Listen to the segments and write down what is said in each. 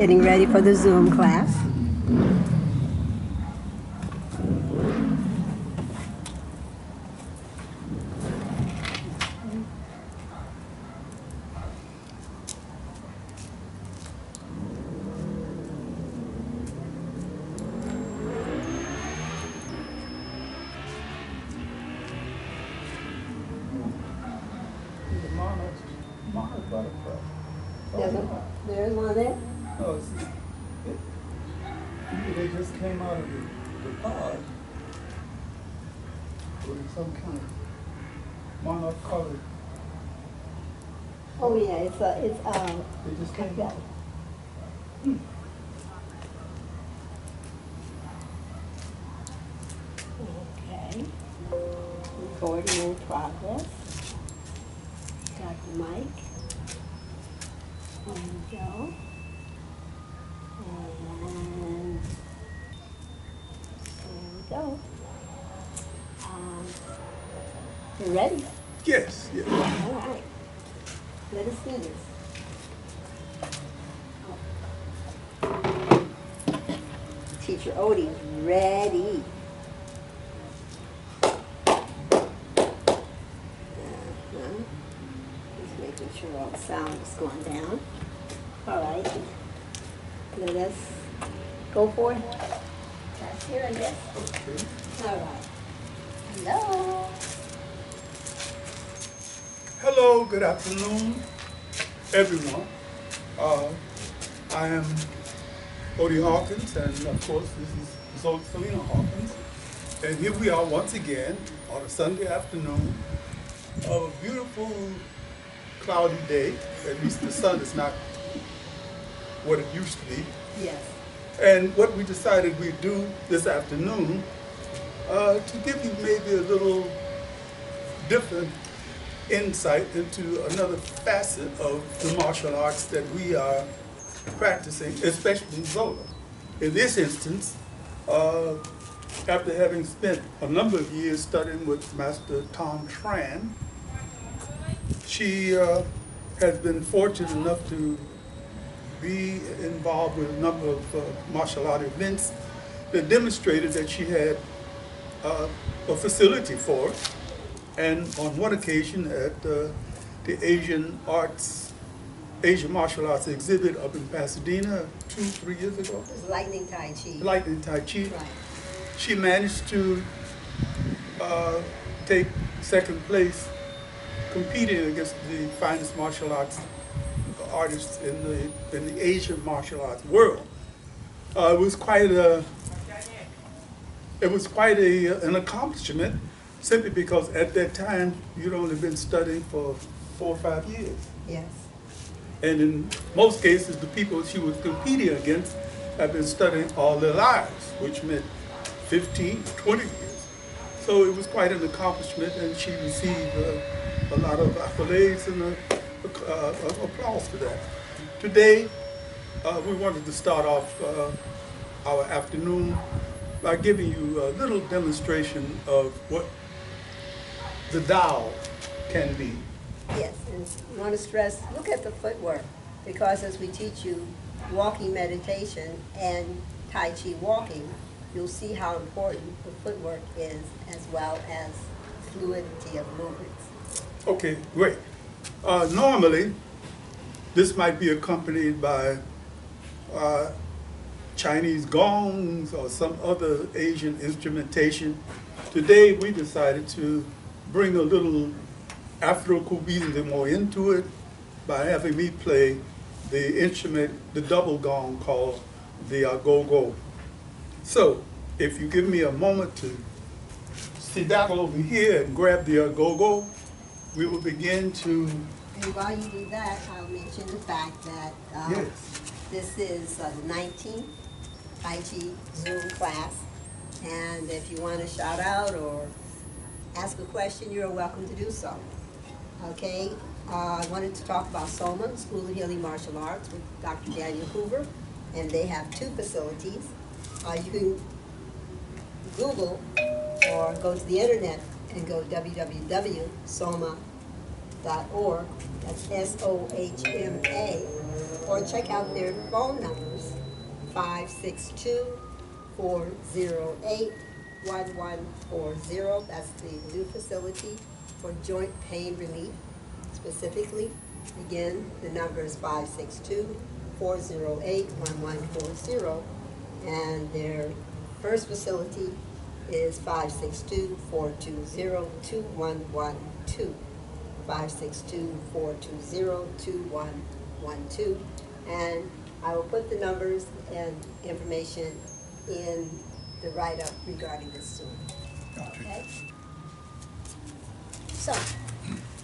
Getting ready for the Zoom class. There's one there? No, they just came out of the pod with some kind of monarch color. Oh yeah, it's They just came out. Okay. Recording in progress. Got the mic. There we go. And there we go. You ready? Yes, yes. All right. Let us do this. Teacher Odie is ready. Just making sure all the sound is going down. All right. Let us go for it. That's here, I guess. Okay. All right. Hello. Hello, good afternoon, everyone. I am Odie Hawkins, and of course, this is Salena-Hawkins. And here we are once again on a Sunday afternoon of a beautiful cloudy day. At least the sun is not what it used to be. Yes. And what we decided we'd do this afternoon, to give you maybe a little different insight into another facet of the martial arts that we are practicing, especially Zola. In this instance, after having spent a number of years studying with Master Tom Tran, she has been fortunate enough to be involved with a number of martial art events that demonstrated that she had a facility for it. And on one occasion at the Asian martial arts exhibit up in Pasadena 2-3 years ago. It was Lightning Tai Chi. Lightning Tai Chi. Right. She managed to take second place competing against the finest martial arts artists in the Asian martial arts world. It was quite an accomplishment, simply because at that time you'd only been studying for 4 or 5 years. Yes. And in most cases, the people she was competing against have been studying all their lives, which meant 15, 20 years. So it was quite an accomplishment, and she received a lot of accolades and applause for that. Today, we wanted to start off our afternoon by giving you a little demonstration of what the Tao can be. Yes, and I want to stress, look at the footwork, because as we teach you walking meditation and Tai Chi walking, you'll see how important the footwork is, as well as fluidity of movements. Okay, great. Normally, this might be accompanied by Chinese gongs or some other Asian instrumentation. Today, we decided to bring a little Afro-Cubismo into it by having me play the instrument, the double gong called the go-go. So, if you give me a moment to skedaddle over here and grab the go-go, we will begin to... And while you do that, I'll mention the fact that Yes. this is the 19th Tai Chi Zoom class, and if you want to shout out or ask a question, you're welcome to do so. Okay, I wanted to talk about SOMA, School of Healing Martial Arts, with Dr. Daniel Hoover, and they have 2 facilities. You can Google or go to the internet and go www.soma.org, that's SOHMA, or check out their phone numbers 562-408-1140. That's the new facility for joint pain relief specifically. Again, the number is 562-408-1140. And their first facility is 562-420-2112. 562-420-2112. And I will put the numbers and information in the write-up regarding this soon. Okay? So,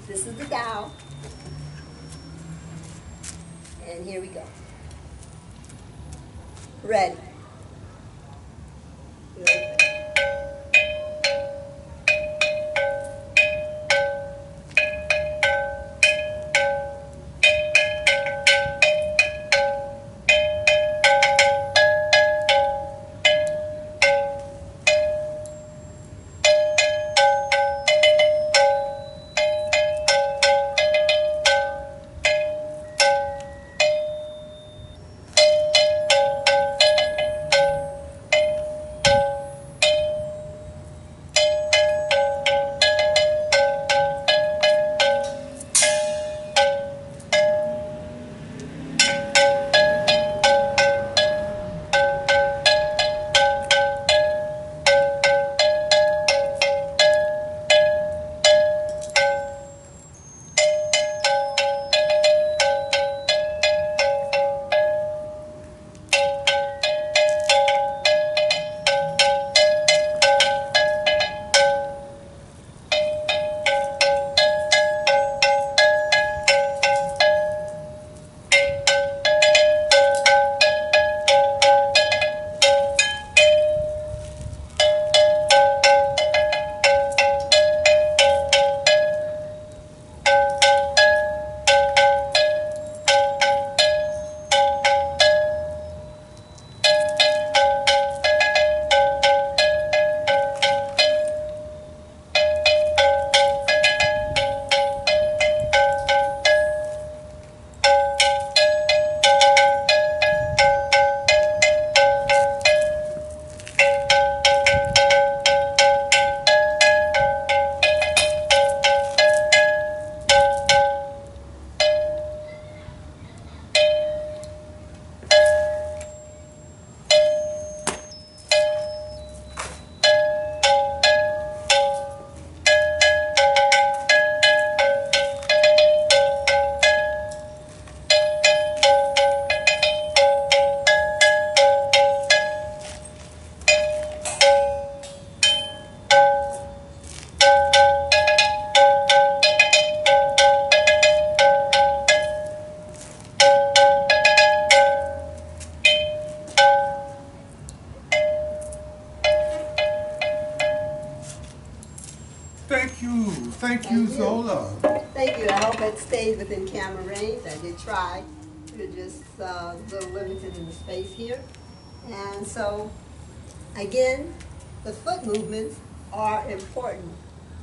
this is the dial. And here we go. Ready. Good. Thank you, Zola. Thank you. I hope it stayed within camera range. I did try. We're just a little limited in the space here. And so, again, the foot movements are important.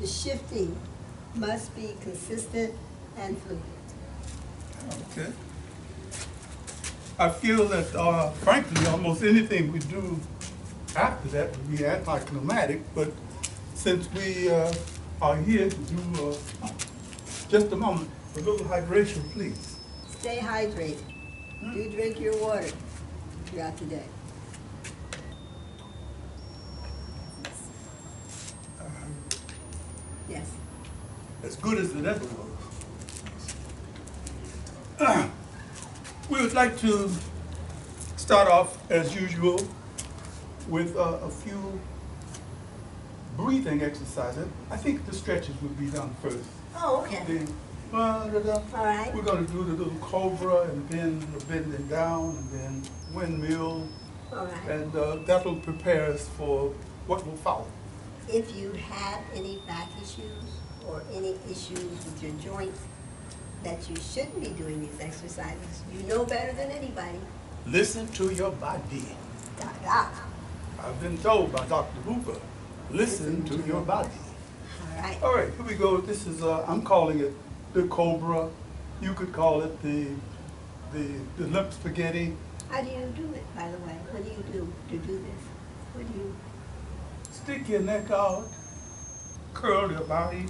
The shifting must be consistent and fluid. Okay. I feel that, frankly, almost anything we do after that would be anticlimactic, but since we are here to do, just a moment, a little hydration, please. Stay hydrated. Do drink your water throughout the day. Yes. As good as it ever was. We would like to start off, as usual, with a few breathing exercises. I think the stretches would be done first. Oh, okay. Then, All right. we're going to do the little Cobra, and then the bending down, and then Windmill, All right. and that will prepare us for what will follow. If you have any back issues or any issues with your joints that you shouldn't be doing these exercises, you know better than anybody. Listen to your body. Doc. I've been told by Dr. Hooper, listen to your body. All right. All right, here we go. This is, I'm calling it the Cobra. You could call it the limp spaghetti. How do you do it, by the way? What do you do to do this? What do you? Stick your neck out, curl your body,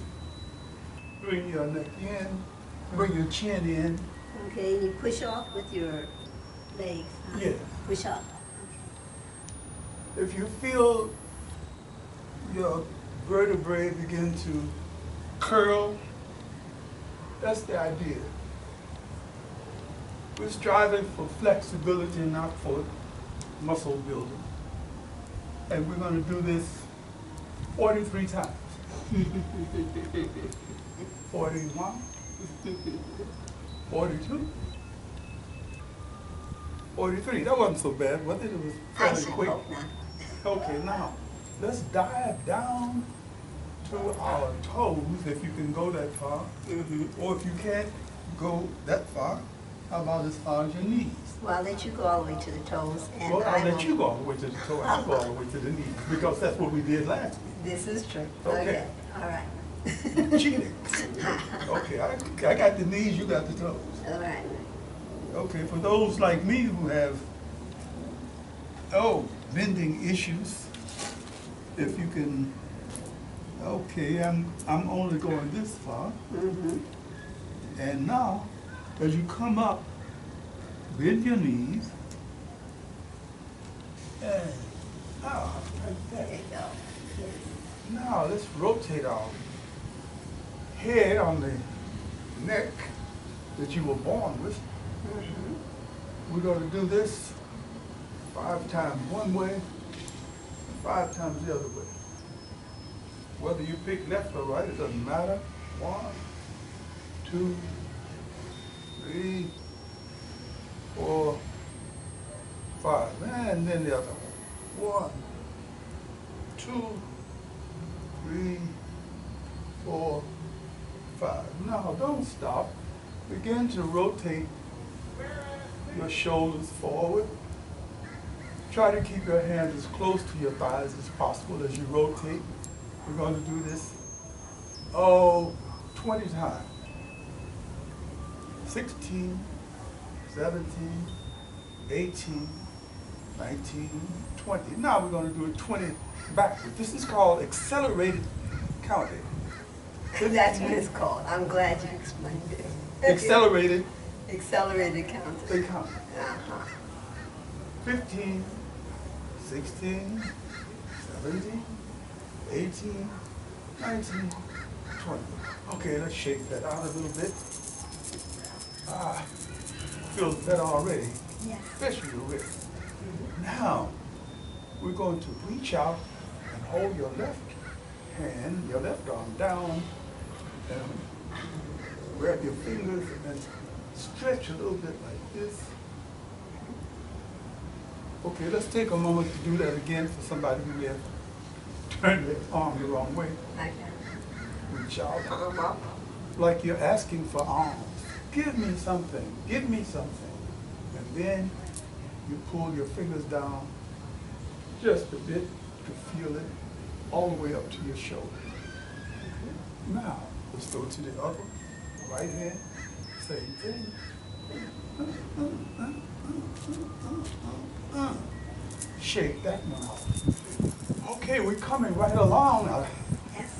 bring your neck in, bring your chin in. Okay, you push off with your legs. Huh? Yes. Push off. If you feel your vertebrae begin to curl, that's the idea. We're striving for flexibility, not for muscle building. And we're going to do this 43 times. 41, 42, 43. That wasn't so bad, was it? It was I fairly should quick. hope not. Okay, now let's dive down to our toes if you can go that far. Or if you can't go that far, how about as far as your knees? Well, I'll let you go all the way to the toes, and Well, I'll let will- you go all the way to the toe, I'll go all the way to the knees, because that's what we did last This is true. Okay. All right. week. Cheating. Okay, I got the knees, you got the toes. All right. Okay, for those like me who have, bending issues, if you can, okay, I'm only going this far. And now, as you come up, bend your knees. And now, like There that. you go. Yes. Now, let's rotate our head on the neck that you were born with. We're going to do this 5 times one way, 5 times the other way. Whether you pick left or right, it doesn't matter. 1, 2, 3, 4, 5. And then the other one. 1, 2, 3, 4, 5. Now, don't stop. Begin to rotate your shoulders forward. Try to keep your hands as close to your thighs as possible as you rotate. We're going to do this, 20 times. 16, 17, 18, 19, 20. Now we're going to do it 20 backwards. This is called accelerated counting. That's what it's called. I'm glad you explained it. Accelerated Accelerated counting. counting. 15, 16, 17, 18, 19, 20. Okay, let's shake that out a little bit. Feels better already, Yes. especially your wrist. Now, we're going to reach out and hold your left hand, your left arm down, and grab your fingers and stretch a little bit like this. Okay, let's take a moment to do that again for somebody who may have turned their arm the wrong way. Okay. Reach out Palm up. like you're asking for alms. Give me something, give me something. And then you pull your fingers down just a bit to feel it all the way up to your shoulder. Now, let's go to the other right hand, same thing. Shake that one out. Okay, we're coming right along. Yes.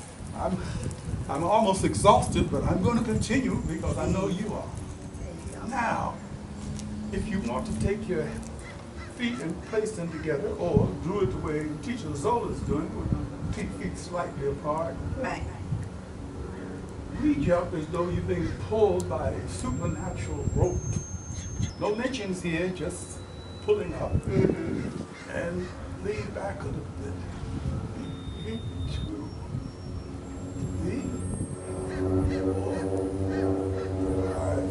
I'm almost exhausted, but I'm going to continue because I know you are. There you go. Now, if you want to take your feet and place them together, or do it the way Teacher Zola is doing, with the feet slightly apart, Right. reach up as though you're being pulled by a supernatural rope. No lynchings here, just pulling up. And lean back a little bit. 2, 3, 4, 5,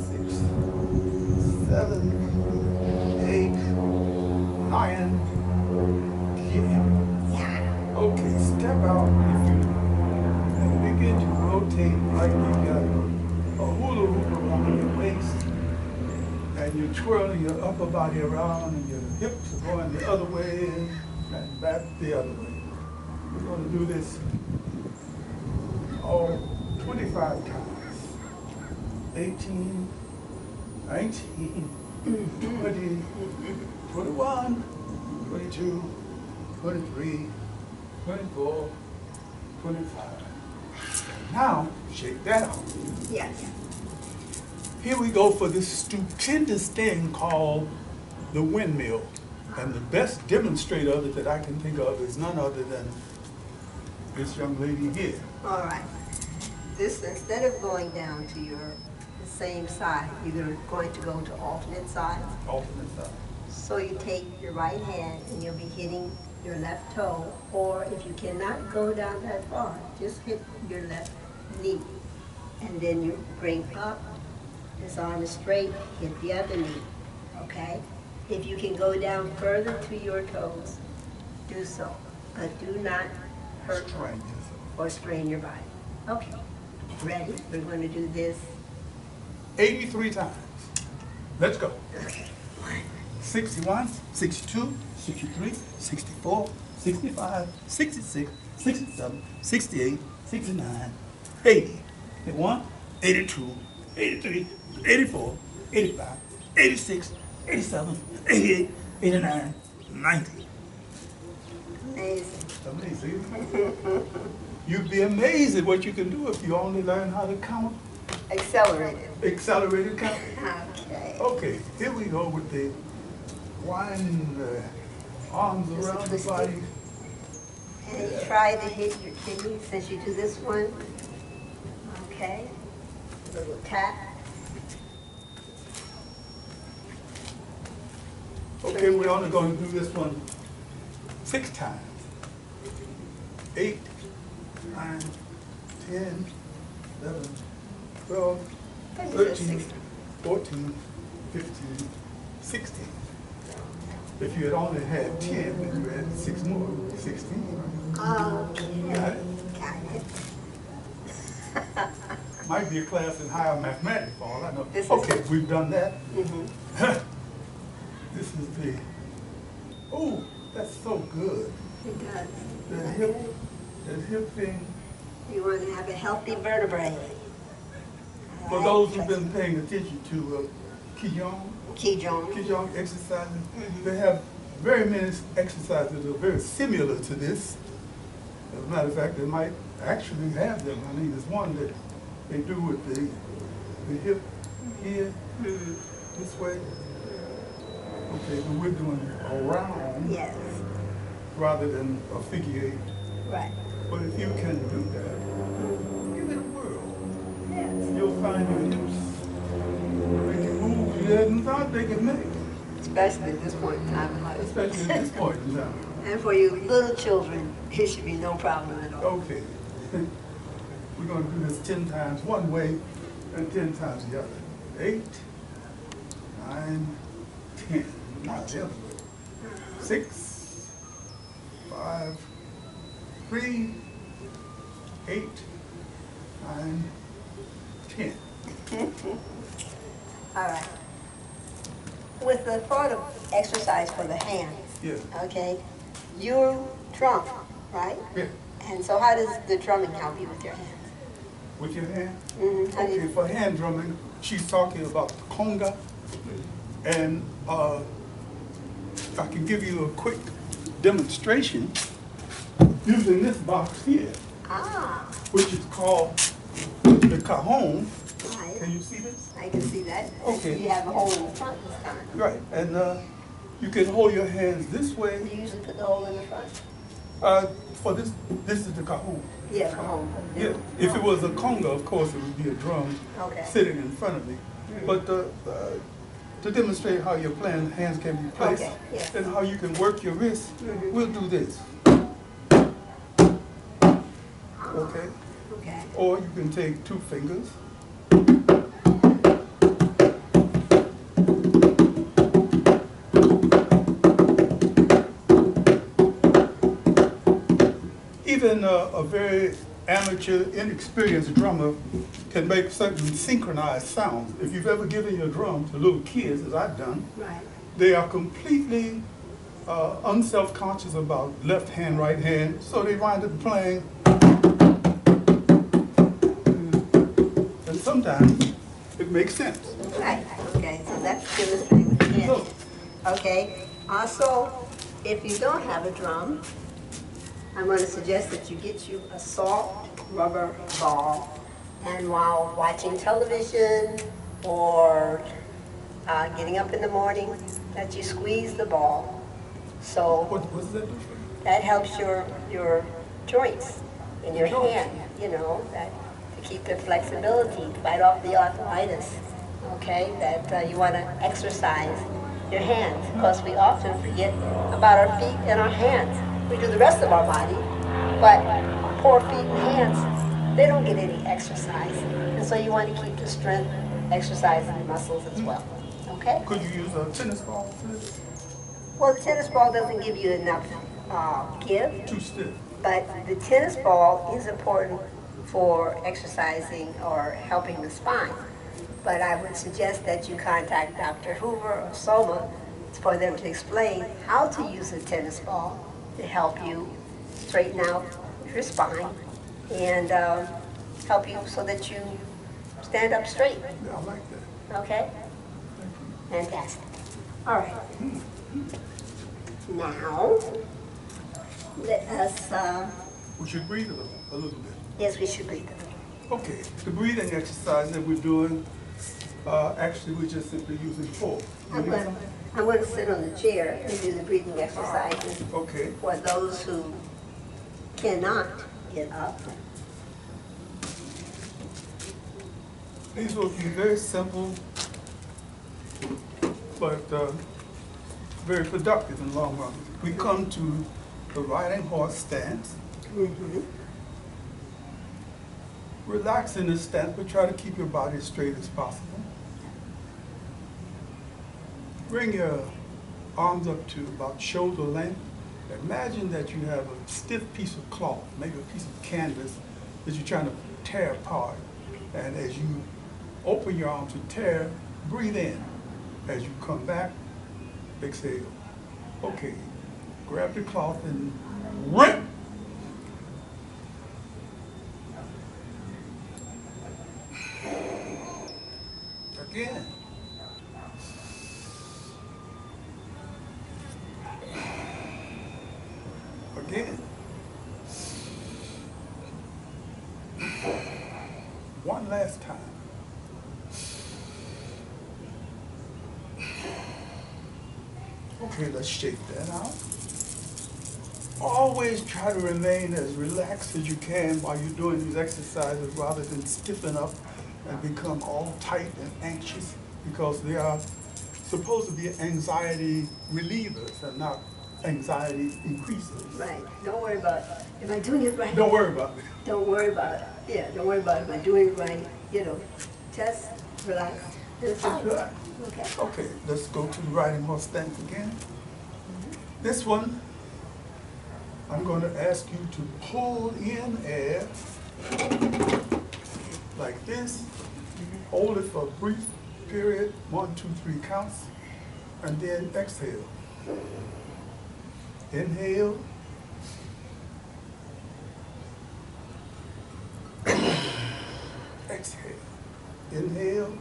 6, 7, 8, 9, 10. Yeah. Okay, step out if you and begin to rotate like you got a hula hoop around your waist, and you're twirling your upper body around, and your hips are going the other way and back the other way. We're going to do this 25 times. 18, 19, 20, 21, 22, 23, 24, 25. Now, shake that out. Yes. Here we go for this stupendous thing called the windmill. And the best demonstrator of it that I can think of is none other than this young lady here. All right. This, instead of going down to the same side, you're going to go to alternate sides. Alternate side. So you take your right hand and you'll be hitting your left toe, or if you cannot go down that far, just hit your left knee. And then you bring up, this arm is straight, hit the other knee, okay? If you can go down further to your toes, do so, but do not hurt or strain your body. Okay, ready? We're going to do this 83 times. Let's go. Okay. 61, 62, 63, 64, 65, 66, 67, 68, 69, 80, 81, 82, 83, 84, 85, 86, 87, 88, 89, 90. Amazing. Amazing. You'd be amazed at what you can do if you only learn how to count. Accelerated. Accelerated count. Okay. Okay, here we go with the winding the arms Just around the twist it. body. And you try to hit your kidney since you do this one. Okay. A little tap. Okay, we're only going to do this one 6 times. 8, 9, 10, 11, 12, 13, 14, 15, 16. If you had only had 10, then you had 6 more, 16. Okay. Got it? Got it. Might be a class in higher mathematics for all I know. This is- Okay, we've done that. Mm-hmm. This is the, oh, that's so good. It does. The hip thing. You want to have a healthy vertebrae. For those who've been paying attention to Qigong exercises, they have very many exercises that are very similar to this. As a matter of fact, they might actually have them. I mean, there's one that they do with the hip here, this way. Okay, so we're doing around Yes. rather than a figure 8. Right. But if you can do that, give it a whirl. Yes. You'll find your hips making moves you hadn't thought they could make. Especially at this point in time in life. Especially at this point in time. And for you little children, it should be no problem at all. Okay. We're going to do this 10 times one way and 10 times the other. 8, 9, 10. Not the other way. 6, 5, 3, 8, 9, 10. All right. With the thought of exercise for the hands, Yeah. okay, you drum, right? Yeah. And so how does the drumming help you with your hands? With your hand? How do Okay, you, for hand drumming, she's talking about the conga. And if I can give you a quick demonstration using this box here, which is called the cajon. right. Can you see this? I can see that. Okay. You have a hole in the front this time. Right, and you can hold your hands this way. You usually put the hole in the front. For this is the cajon. Yeah, the hole. Yeah, if it was a conga, of course, it would be a drum Okay. sitting in front of me. But to demonstrate how your playing hands can be placed Okay, yes. and how you can work your wrists, we'll do this. Okay? Okay. Or you can take 2 fingers. Even a very amateur, inexperienced drummer can make certain synchronized sounds. If you've ever given your drum to little kids, as I've done, Right. they are completely unself-conscious about left hand, right hand, so they wind up playing. And sometimes it makes sense. Right. Okay. So that's demonstrating. results. Okay. Also, if you don't have a drum, I'm going to suggest that you get you a soft rubber ball, and while watching television or getting up in the morning, that you squeeze the ball. So What does that do for you? that helps your joints in your hand, you know, that to keep the flexibility, to fight off the arthritis. Okay, that you want to exercise your hands, because we often forget about our feet and our hands. We do the rest of our body, but poor feet and hands, they don't get any exercise. And so you want to keep the strength, exercising the muscles as well. Okay? Could you use a tennis ball for this? Well, the tennis ball doesn't give you enough give, Too stiff. but the tennis ball is important for exercising or helping the spine. But I would suggest that you contact Dr. Hoover or Soma for them to explain how to use a tennis ball to help you straighten out your spine and help you so that you stand up straight. Yeah, I like that. Okay? Thank you. Fantastic. All right. Now, let us, We should breathe a little bit. yes, we should breathe. Okay, the breathing exercise that we're doing, actually we're just simply using four. I'm going to sit on the chair and do the breathing exercises Okay. for those who cannot get up. These will be very simple, but very productive in the long run. We come to the riding horse stance. Relax in this stance, but try to keep your body as straight as possible. Bring your arms up to about shoulder length. Imagine that you have a stiff piece of cloth, maybe a piece of canvas that you're trying to tear apart. And as you open your arms to tear, breathe in. As you come back, exhale. Okay, grab the cloth and rip. Again. Again. One last time. Okay, let's shake that out. Always try to remain as relaxed as you can while you're doing these exercises rather than stiffen up and become all tight and anxious, because they are supposed to be anxiety relievers and not anxiety increasers. Right. Don't worry about, am I doing it right? Don't worry about it. Don't worry about it. Yeah, don't worry about, am I doing it right? You know, just relax. It's fine. Relax. Okay. Okay, let's go to the riding horse stance again. This one, I'm going to ask you to pull in air like this. Hold it for a brief period, 1, 2, 3 counts, and then exhale. Inhale. Exhale. Inhale.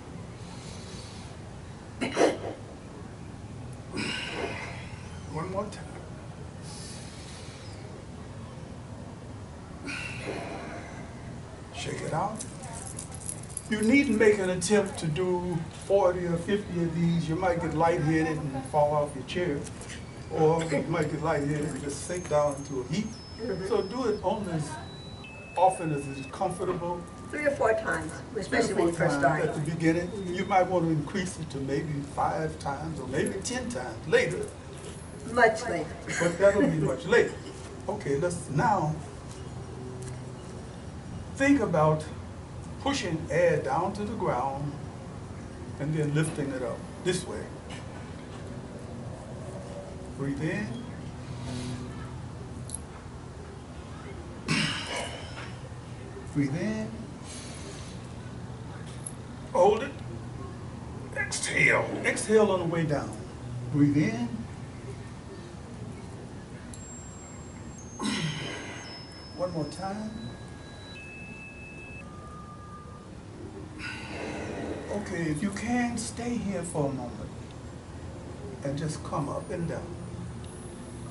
One more time. Shake it out. You needn't make an attempt to do 40 or 50 of these. You might get lightheaded and fall off your chair, or you might get lightheaded and just sink down into a heap. So do it only as often as it's comfortable. 3 or 4 times, especially when you first start. At the beginning, you might want to increase it to maybe 5 times or maybe 10 times later. Much later. But that'll be much later. Okay, let's now think about pushing air down to the ground and then lifting it up this way. Breathe in. Breathe in. Hold it. Exhale. Exhale on the way down. Breathe in. One more time. Okay, if you can, stay here for a moment. and just come up and down,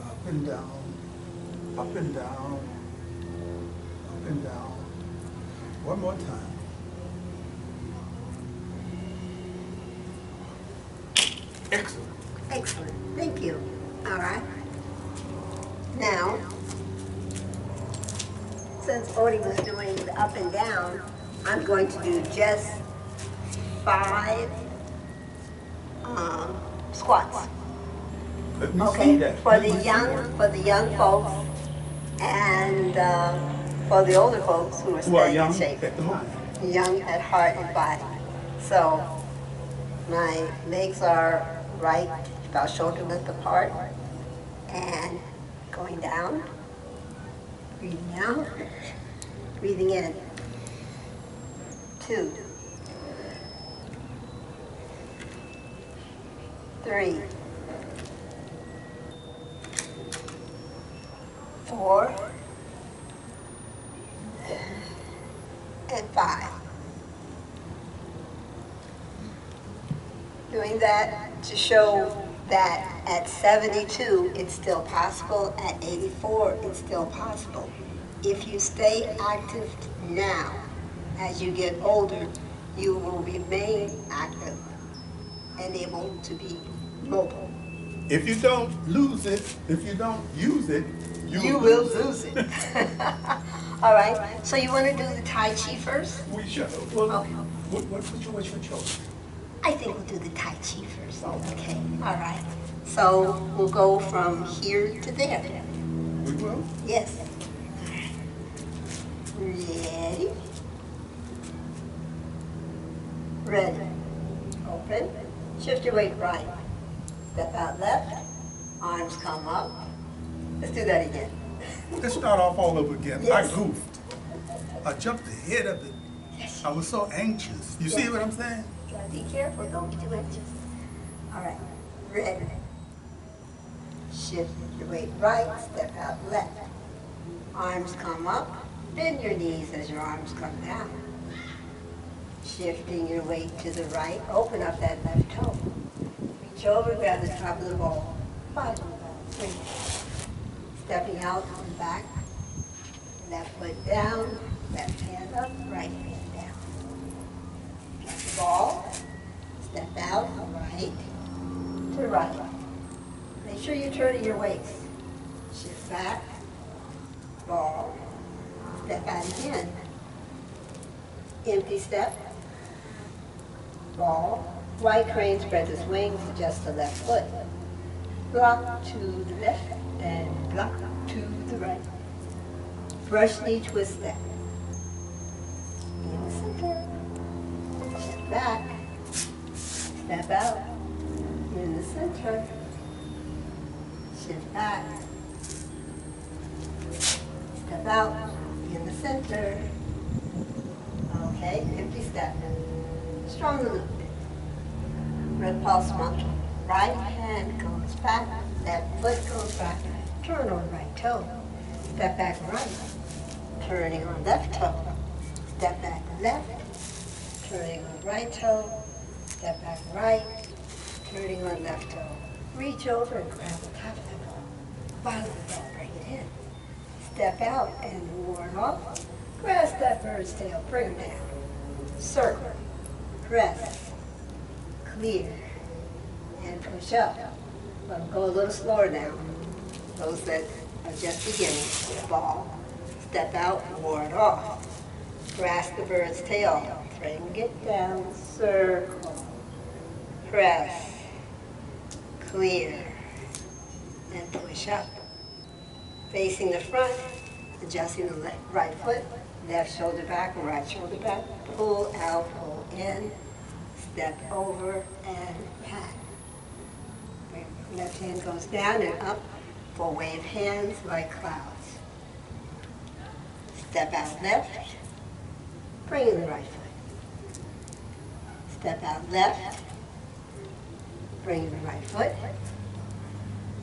up and down, up and down, up and down. One more time. Excellent. Excellent. Thank you. All right. Now, since Odie was doing the up and down, I'm going to do just 5 squats. Let me see Okay, that. for the young folks and for the older folks who are Who are staying young in shape. at the mind. Young at heart and body. So my legs are right about shoulder width apart and going down, breathing out, breathing in. 2, 3, 4, and 5. Doing that to show that at 72 it's still possible, at 84 it's still possible. If you stay active now, as you get older, you will remain active and able to be mobile. If you don't lose it, if you don't use it, You will lose it. All right, so you want to do the Tai Chi first? We shall. Well, Okay. what's your choice? I think we'll do the Tai Chi first. Okay, all right. So we'll go from here to there. We will. Yes. Ready? Ready. Open. Shift your weight right. Step out left. Arms come up. Let's do that again. Let's start off all over again. Yes. I goofed. I jumped ahead of it. Yes. I was so anxious. You see what I'm saying? Gotta be careful, don't be too anxious. All right, ready. Shift your weight right, step out left. Arms come up, bend your knees as your arms come down. Shifting your weight to the right, open up that left toe. Reach over, grab the top of the ball. 5, 3. Stepping out and back. Left foot down, left hand up, right hand down. Get the ball, step out, right to right. Make sure you're turning your waist. Shift back, ball, step out again. Empty step, ball. Right crane spreads his wings, adjust the left foot. Block to the left and block to the right. Brush knee twist step. In the center. Step back. Step out. In the center. Shift back. Step out. In the center. Okay, empty step. Strong loop. Red pulse mantra. Right hand goes back. Left foot goes back. Turn on right toe. Step back right. Turning on left toe. Step back left. Turning on right toe. Step back right. Turning on left toe. Reach over and grab the top of the ball. Bottom of the ball, bring it in. Step out and ward off. Grasp that bird's tail, bring it down. Circle. Press. Clear. And push up. But go a little slower now. Those that are just beginning. Ball. Step out, ward off. Grasp the bird's tail. Bring it down. Circle. Press. Clear. And push up. Facing the front, adjusting the right foot, left shoulder back, right shoulder back. Pull out, pull in. Step over and pat. Left hand goes down and up for wave hands like clouds. Step out left, bring in the right foot. Step out left, bring in the right foot.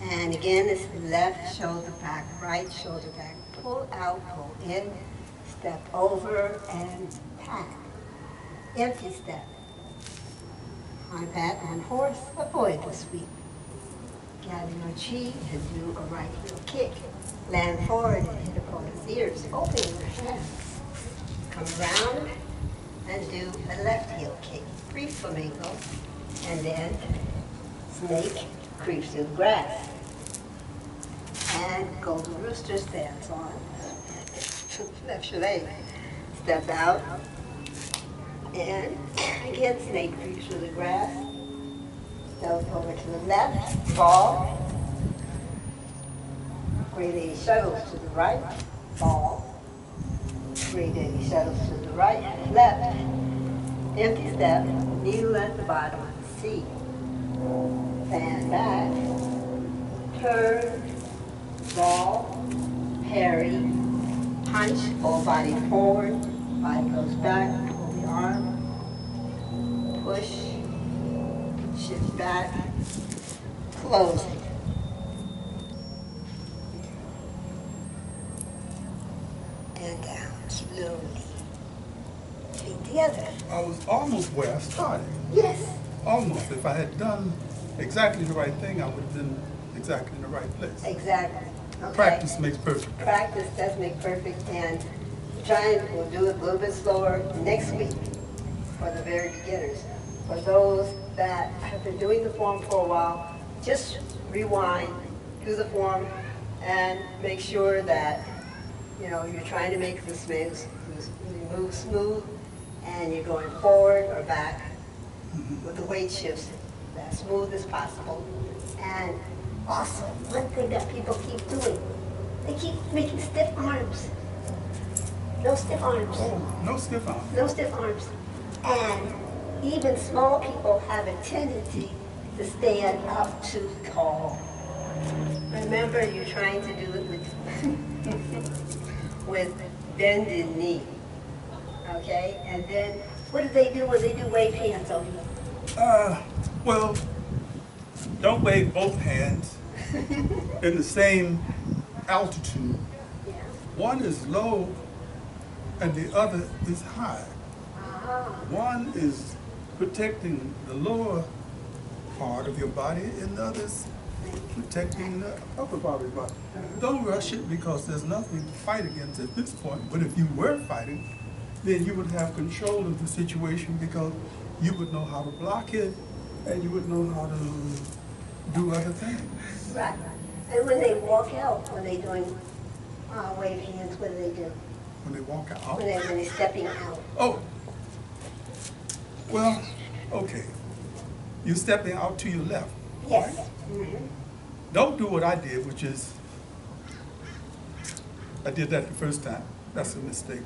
And again, it's left shoulder back, right shoulder back. Pull out, pull in, step over and pat. Empty step. On pat, on horse, avoid the sweep. gather your chi and do a right heel kick. Land forward and hit opponent's ears. Open your hands. Come around and do a left heel kick. Brief flamingo. And then snake creeps through the grass. And golden rooster stands on left your leg. Step out. And again, snake creeps through the grass. Step over to the left. Ball. Great lady shuttles to the right. Ball. Great lady shuttles to the right. Left. Empty step. Needle at the bottom. C. Stand back. Turn. Ball. Parry. Punch. Whole body forward. Body goes back. Pull the arm. Push. Shift back. Close it. And down slowly. Feet together. I was almost where I started. Yes. Almost. If I had done exactly the right thing, I would have been exactly in the right place. Exactly. Okay. Practice makes perfect. Practice does make perfect, and we'll do it a little bit slower next week for the very beginners. For those that have been doing the form for a while, just rewind, do the form, and make sure that you're trying to make this move smooth, and you're going forward or back with the weight shifts as smooth as possible. And also, one thing that people keep doing, they keep making stiff arms. No stiff arms. Oh, no stiff arms. No stiff arms. And even small people have a tendency to stand up too tall. Remember, you're trying to do it with bended knee. Okay? And then, what do they do when they do wave hands on you? Well, don't wave both hands in the same altitude. Yeah. One is low and the other is high. One is protecting the lower part of your body and the other is protecting the upper part of your body. Don't rush it because there's nothing to fight against at this point. But if you were fighting, then you would have control of the situation because you would know how to block it and you would know how to do other things. Right. And when they walk out, when they're doing wave hands, what do they do? When they walk out. When they're stepping out. Oh, well, okay. You're stepping out to your left. Yes. Right? Mm-hmm. Don't do what I did, which is, I did that the first time. That's a mistake.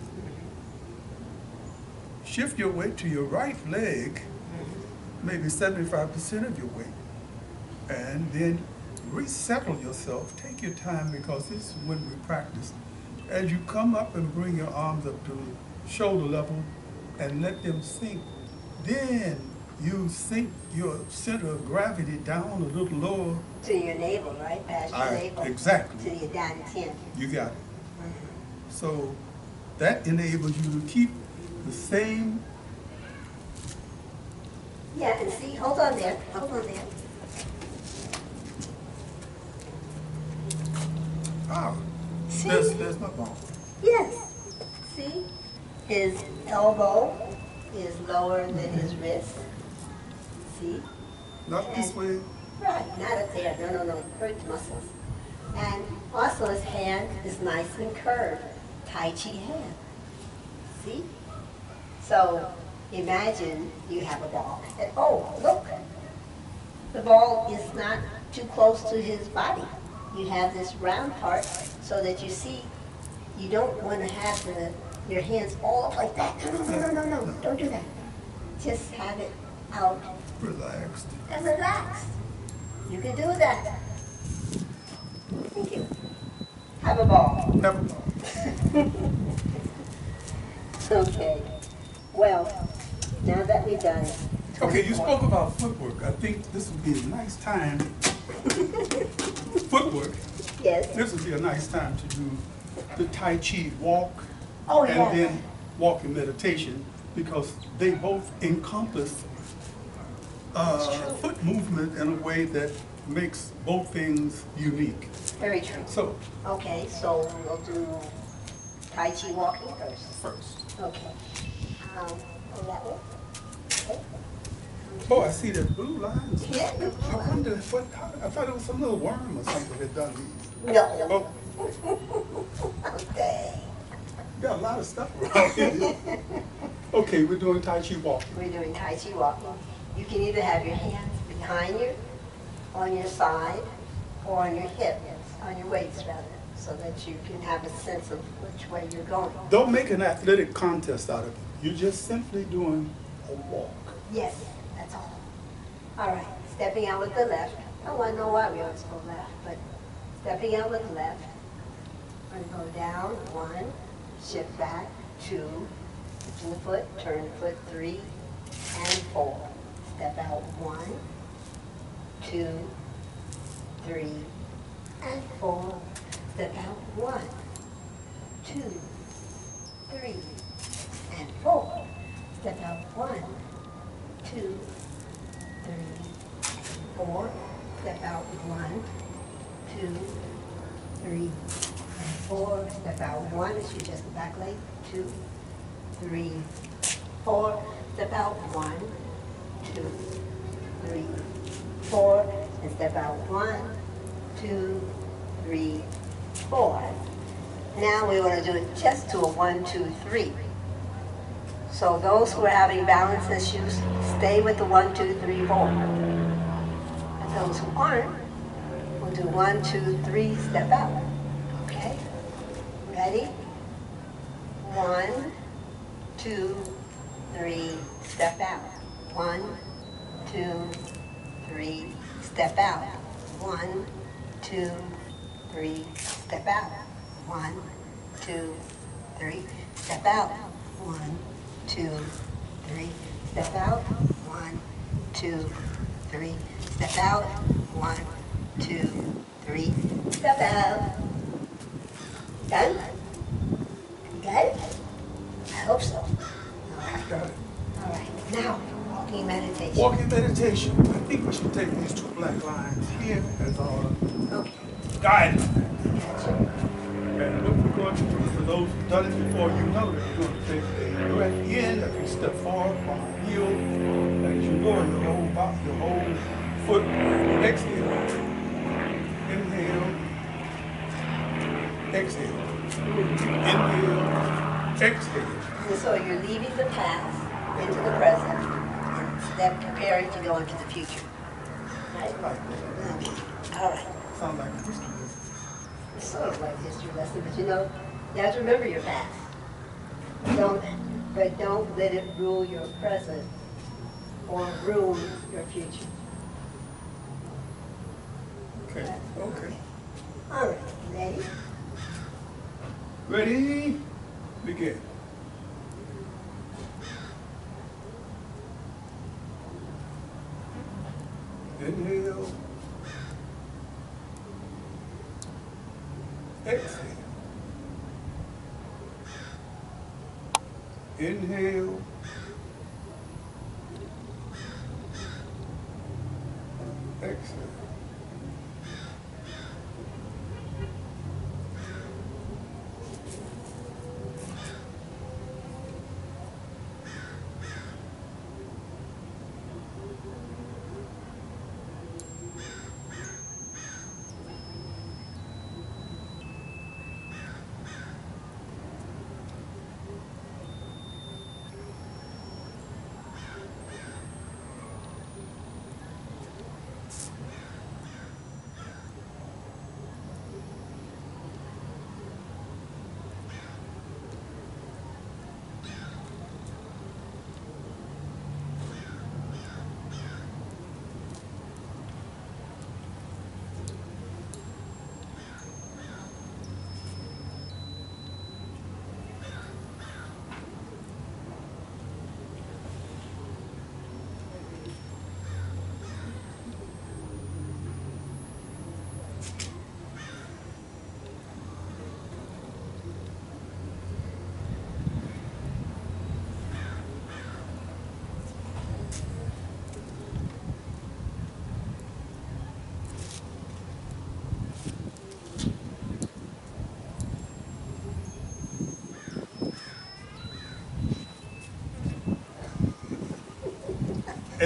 Shift your weight to your right leg, maybe 75% of your weight. And then resettle yourself. Take your time because this is when we practice. As you come up and bring your arms up to shoulder level and let them sink, then you sink your center of gravity down a little lower. To your navel, right? Past your navel. Exactly. To your dantian. You got it. So that enables you to keep the same. Yeah, and see, hold on there. Ah, See? there's my ball. Yes. See? His elbow is lower than his wrist. See? Not this way. Right, not up there. No. Hurt muscles. And also his hand is nice and curved. Tai Chi hand. See? So imagine you have a ball. And oh, look. The ball is not too close to his body. You have this round part so that you see you don't want to have your hands all up like that. No. Don't do that. Just have it out. Relaxed. And relaxed. You can do that. Thank you. Have a ball. Have a ball. Okay. Well, now that we've done it. Okay, you spoke about footwork. I think this would be a nice time. Footwork. Yes. This would be a nice time to do the Tai Chi walk Oh, and yeah. then walking meditation because they both encompass foot movement in a way that makes both things unique. Very true. So, Okay, so we'll do Tai Chi Walking first. first. Okay. On that one. Okay. Oh, I see that blue lines. Yeah. I wonder what, I thought it was some little worm or something that done these. No. Oh, Okay. you got a lot of stuff around here. Okay, we're doing Tai Chi Walking. We're doing Tai Chi Walking. You can either have your hands behind you, on your side, or on your hip, on your waist rather, so that you can have a sense of which way you're going. Don't make an athletic contest out of it. You're just simply doing a walk. Yes, that's all. All right, stepping out with the left. I want to know why we always go left, but stepping out with the left. We're going to go down, 1, shift back, 2, lifting the foot, turn the foot, 3, and 4. Step out, 1, 2, 3, and 4. Step out, 1, 2, 3, and 4. Step out, 1, 2, 3, 4. Step out, 1, 2, 3, and 4. Step out, 1. It's just the back leg. 2, 3, 4. Step out, 1, 2, 3, 4. And step out, 1, 2, 3, 4. Now we want to do it just to a 1, 2, 3. So those who are having balance issues, stay with the 1, 2, 3, 4. And those who aren't, we'll do 1, 2, 3, step out. Okay? Ready? 1, 2, 3, step out. 1, 2, 3, step out. 1, 2, 3, step out. 1, 2, 3, step out. 1, 2, 3, step out. 1, 2, 3, step out. 1, 2, 3, step out. Done? Got it? I hope so. Got it. All right. Now, walking meditation. Walking meditation. I think we should take these 2 black lines here as our Okay. guideline. Gotcha. And what we're going to do, for those who've done it before, you know that you're going to take a breath in as we step forward from our heel. As you lower your whole foot. Exhale. Inhale. Exhale. Inhale. Exhale. And so you're leaving the past into the present and step preparing to go into the future. Right? Like that. Okay. All right. Sounds like a history lesson. It's sort of like a history lesson, but you have to remember your past. Don't let it rule your present or ruin your future. Okay. Okay. All right. Ready? Ready? Begin. Inhale. Exhale. Inhale. Exhale.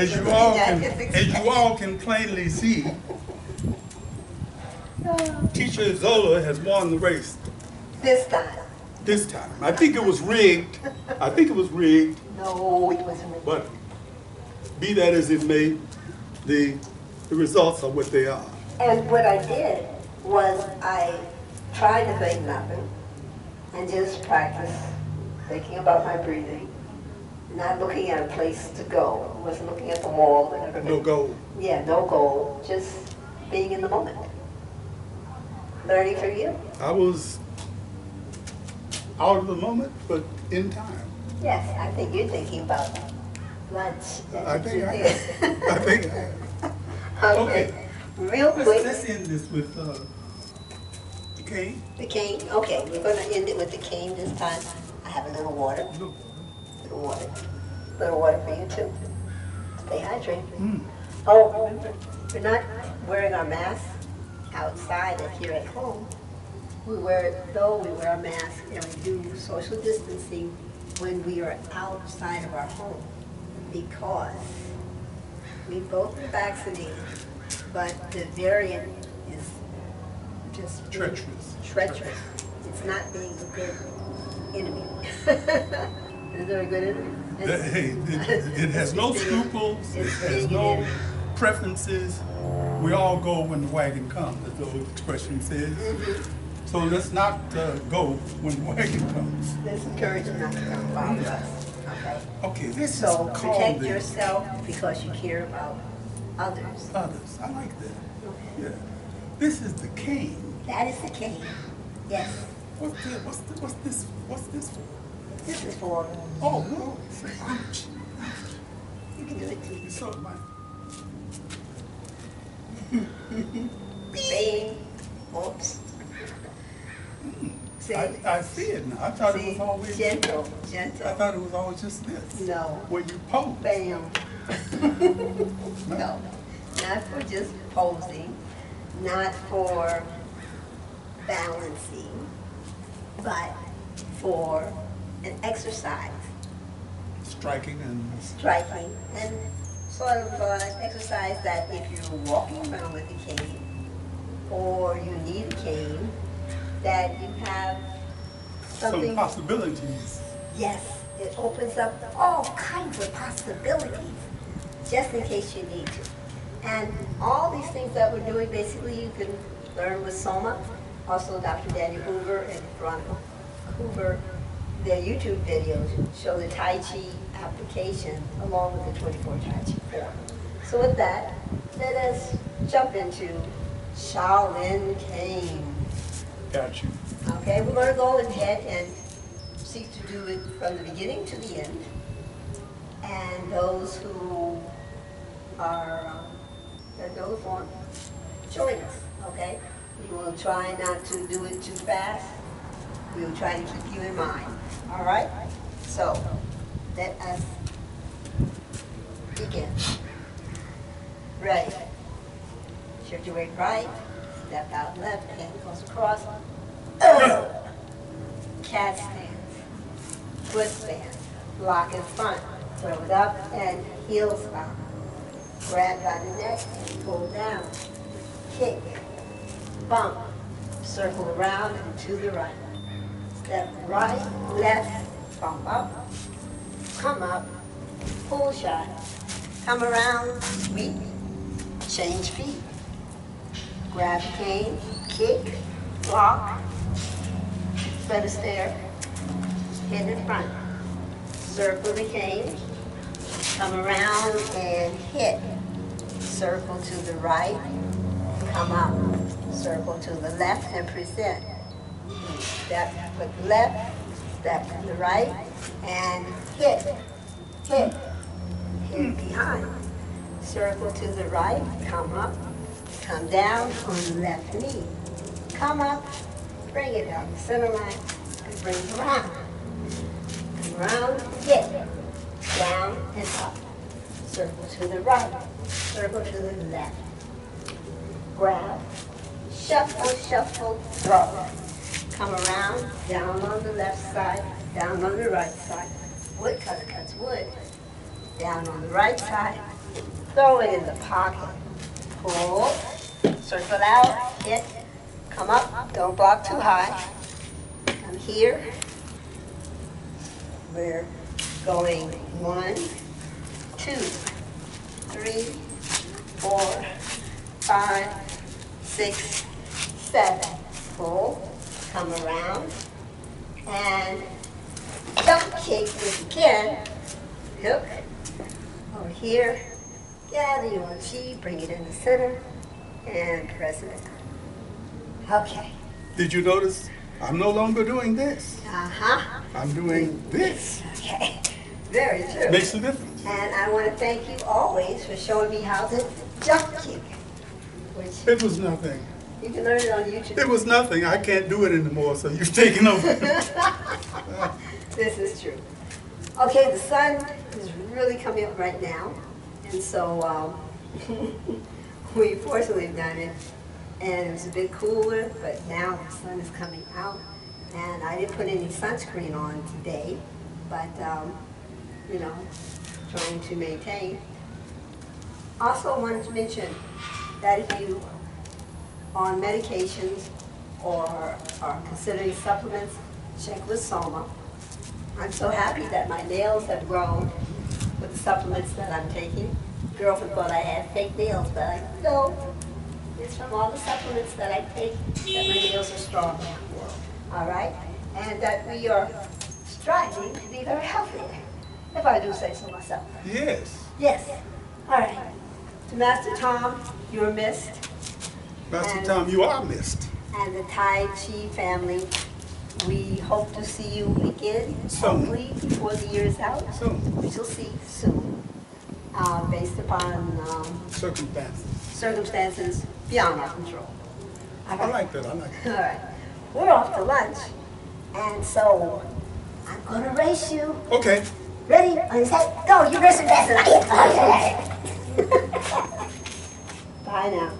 as you all can plainly see, Teacher Zola has won the race This time. this time. I think it was rigged. I think it was rigged, No, it wasn't. but be that as it may, the results are what they are. And what I did was I tried to think nothing and just practice thinking about my breathing, not looking at a place to go. I wasn't looking at the wall and everything. No goal. Yeah, no goal, just being in the moment. Learning from you. I was out of the moment, but in time. Yes, I think you're thinking about lunch. I think I am. I think I am. Okay. Real quick. Let's end this with the cane. The cane? Okay, we're going to end it with the cane this time. I have a little water. Look. Little water. Little water for you too. Stay hydrated. Mm. Oh, remember, we're not wearing our masks outside and here at home. We wear our masks and we do social distancing when we are outside of our home because we both been vaccinated, but the variant is just Treacherous. treacherous. It's not being a good enemy. Is there a good enemy? Hey, it has no scruples, it has no preferences. We all go when the wagon comes, as the old expression says. So let's not go when the wagon comes. Let's encourage you not to come bother us, okay? Okay, this So is protect called yourself because you care about others. others. I like that. Okay. Yeah. This is the cane. That is the cane. Yes. What's this for? This is for, Oh, no. Ouch. you can do it too. It's so much. Bang. Oops. See? I see it now. I thought it was always gentle, I gentle. thought it was always just this. No. Where you pose. Bam. No, not for just posing, not for balancing, but for an exercise, Striking and striking, and sort of an exercise that if you're walking around with a cane or you need a cane, that you have some something. possibilities. Yes, it opens up all kinds of possibilities, just in case you need to. And all these things that we're doing, basically, you can learn with Soma, also Dr. Daniel Hoover and Veronica Hoover. Their YouTube videos show the Tai Chi application along with the 24 Tai Chi form. So with that, let us jump into Shaolin Cane. Got you. Okay, we're going to go ahead and seek to do it from the beginning to the end. And those who are that know the form, join us, okay? We will try not to do it too fast. We will try to keep you in mind, all right? So, let us begin. Ready. Shift your weight right, step out left, hand goes across. Cat stance, foot stance, block in front, throw it up and heel stomp. Grab by the neck, pull down, kick, bump, circle around and to the right. Step right, left, bump up, come up, pull shot, come around, sweep, change feet. Grab the cane, kick, block, set a stair, hit in front. Circle the cane, come around and hit. Circle to the right, come up. Circle to the left and present. Step with the left, step to the right, and hit, hit, hit behind. Circle to the right, come up, come down on the left knee. Come up, bring it down the center line, and bring it around. Come around, hit, down and up. Circle to the right, circle to the left. Grab, shuffle, shuffle, throw. Come around, down on the left side, down on the right side. Woodcutter cuts wood. Down on the right side, throw it in the pocket. Pull, circle out, hit, come up, don't block too high. Come here. We're going 1, 2, 3, 4, 5, 6, 7. Pull, come around, and jump kick if you can. Hook, over here, gather your chi, bring it in the center, and press it. Okay. Did you notice I'm no longer doing this? Uh-huh. I'm doing this. Okay. Very true. Makes a difference. And I want to thank you always for showing me how to jump kick, which It was nothing. you can learn it on YouTube. It was nothing. I can't do it anymore, so you've taken over. This is true. Okay, the sun is really coming up right now, and so we fortunately have done it, and it was a bit cooler, but now the sun is coming out, and I didn't put any sunscreen on today, but you know, trying to maintain. Also wanted to mention that if you are on medications or are considering supplements, check with Soma. I'm so happy that my nails have grown with the supplements that I'm taking. Girlfriend thought I had fake nails, but I no. It's from all the supplements that I take that my nails are strong now. All right? And that we are striving to be very healthy, if I do say so myself. Yes. Yes. All right. To Master Tom, you're missed. Master Tom, you are missed. And the Tai Chi family, we hope to see you again, Soon. hopefully before the year is out. Soon. We shall see soon, based upon circumstances beyond our control. All I right. like that. I like All that. right. We're off to lunch, and so I'm going to race you. Okay. Ready? On set, go. You're racing faster than I am. Bye now.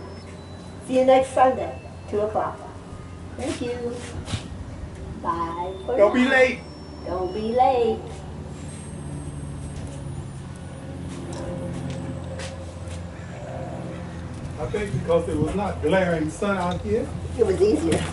See you next Sunday, 2 o'clock. Thank you. Bye. for Don't be now. late. Don't be late. I think because there was not glaring sun out here. It was easier.